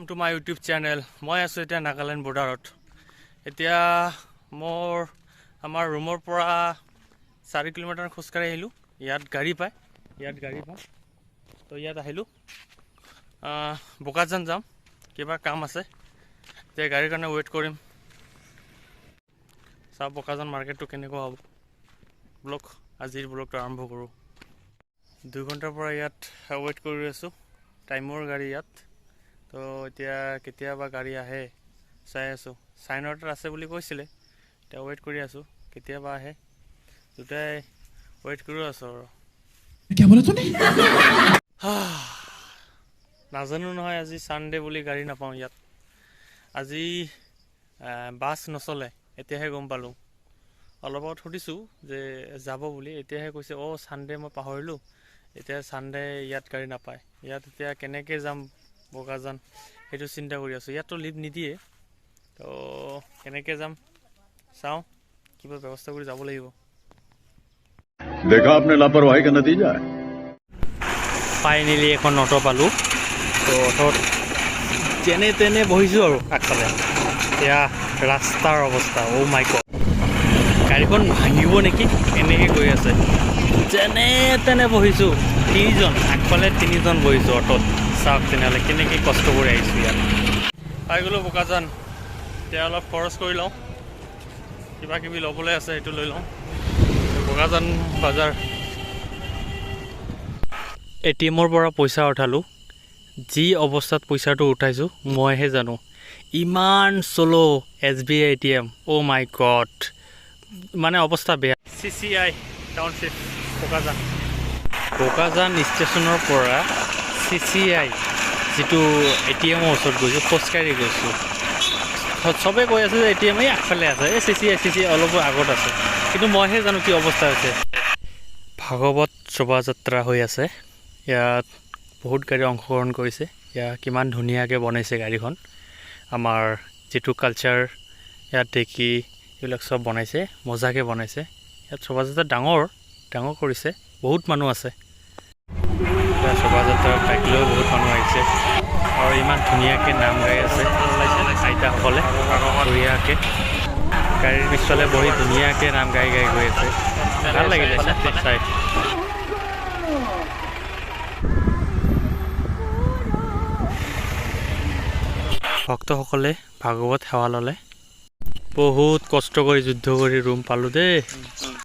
To my YouTube channel, মই আছো এতিয়া নাগালেণ্ড বৰ্ডাৰত। এতিয়া আমাৰ ৰুমৰ পৰা 4 কিলোমিটাৰ খোজকাঢ়ি আহিলোঁ। ইয়াত গাড়ী পায়, তো ইয়াত আহিলোঁ। বোকাজান যাম, কিবা কাম আছে, এতিয়া গাড়ীৰ কাৰণে ৱেইট কৰিম। চাওঁ বোকাজান মাৰ্কেটটো কেনেকুৱা হ'ব। আজিৰ ব্লগটো আৰম্ভ কৰোঁ। 2 ঘণ্টাৰ পৰা ইয়াত ৱেইট কৰি আছোঁ, টাইমৰ গাড়ী ইয়াত। তো এতিয়া কেতিয়াবা গাড়ী আহে চাই আছোঁ। 9:30 আছে বুলি কৈছিলে, এতিয়া ৱেইট কৰি আছোঁ কেতিয়াবা আহে। দুটাই ৱেইট কৰি আছোঁ আৰু নাজানো নহয়, আজি ছানডে বুলি গাড়ী নাপাওঁ ইয়াত। আজি বাছ নচলে, এতিয়াহে গম পালোঁ। অলপ আগত সুধিছোঁ যে যাব বুলি, এতিয়াহে কৈছে ছানডে মই পাহৰিলোঁ, এতিয়া ছানডে ইয়াত গাড়ী নাপায়। ইয়াত এতিয়া কেনেকৈ যাম বোকাজান, সেইটো চিন্তা কৰি আছোঁ। ইয়াততো লিভ নিদিয়ে, তো কেনেকৈ যাম চাওঁ, কিবা ব্যৱস্থা কৰি যাব লাগিব। দেখা আপনে লাপৰৱাহী কা নতিজা। ফাইনেলি এখন অটো পালোঁ, তো অটোত যেনে তেনে বহিছোঁ আৰু আগফালে। এতিয়া ৰাস্তাৰ অৱস্থা মাই গড, গাড়ীখন ভাঙিব নেকি এনেকৈ গৈ আছে। যেনে তেনে বহিছোঁ, 3জন আগফালে, 3জন বহিছোঁ অটোত। চাওক তেনেহ'লে কেনেকৈ কষ্ট কৰি আহিছোঁ ইয়াত। পাই গ'লোঁ বোকাজান। এতিয়া অলপ খৰচ কৰি লওঁ, কিবা কিবি ল'বলৈ আছে সেইটো লৈ লওঁ। বোকাজান বজাৰ। ATMৰ পৰা পইচা উঠালোঁ। যি অৱস্থাত পইচাটো উঠাইছোঁ মইহে জানো। ইমান শ্ল' SBI ATM, মাই গড, মানে অৱস্থা বেয়া। CCI টাউনশ্বিপ বোকাজান ষ্টেচনৰ পৰা CCI যিটো ATMৰ ওচৰত গৈছোঁ, খোজকাঢ়ি গৈছোঁ। চবেই কৈ আছে যে ATM এই আগফালে আছে, এই CCI অলপ আগত আছে, কিন্তু মইহে জানো কি অৱস্থা হৈছে। ভাগৱত শোভাযাত্ৰা হৈ আছে, ইয়াত বহুত গাড়ী অংশগ্ৰহণ কৰিছে। ইয়াত কিমান ধুনীয়াকৈ বনাইছে গাড়ীখন। আমাৰ যিটো কালচাৰ ইয়াত দেখি এইবিলাক চব বনাইছে, মজাকৈ বনাইছে। ইয়াত শোভাযাত্ৰা ডাঙৰ কৰিছে, বহুত মানুহ আছে। ইয়াত শোভাযাত্ৰাৰ বাইক লৈও বহুত মানুহ আহিছে, আৰু ইমান ধুনীয়াকৈ নাম গাই আছে আইতাসকলে। বঢ়িয়াকৈ গাড়ীৰ পিছফালে বহি ধুনীয়াকৈ নাম গাই গৈ আছে, ভাল লাগিলে চাই। ভক্তসকলে ভাগৱত সেৱা ল'লে। বহুত কষ্ট কৰি যুদ্ধ কৰি ৰুম পালোঁ দেই।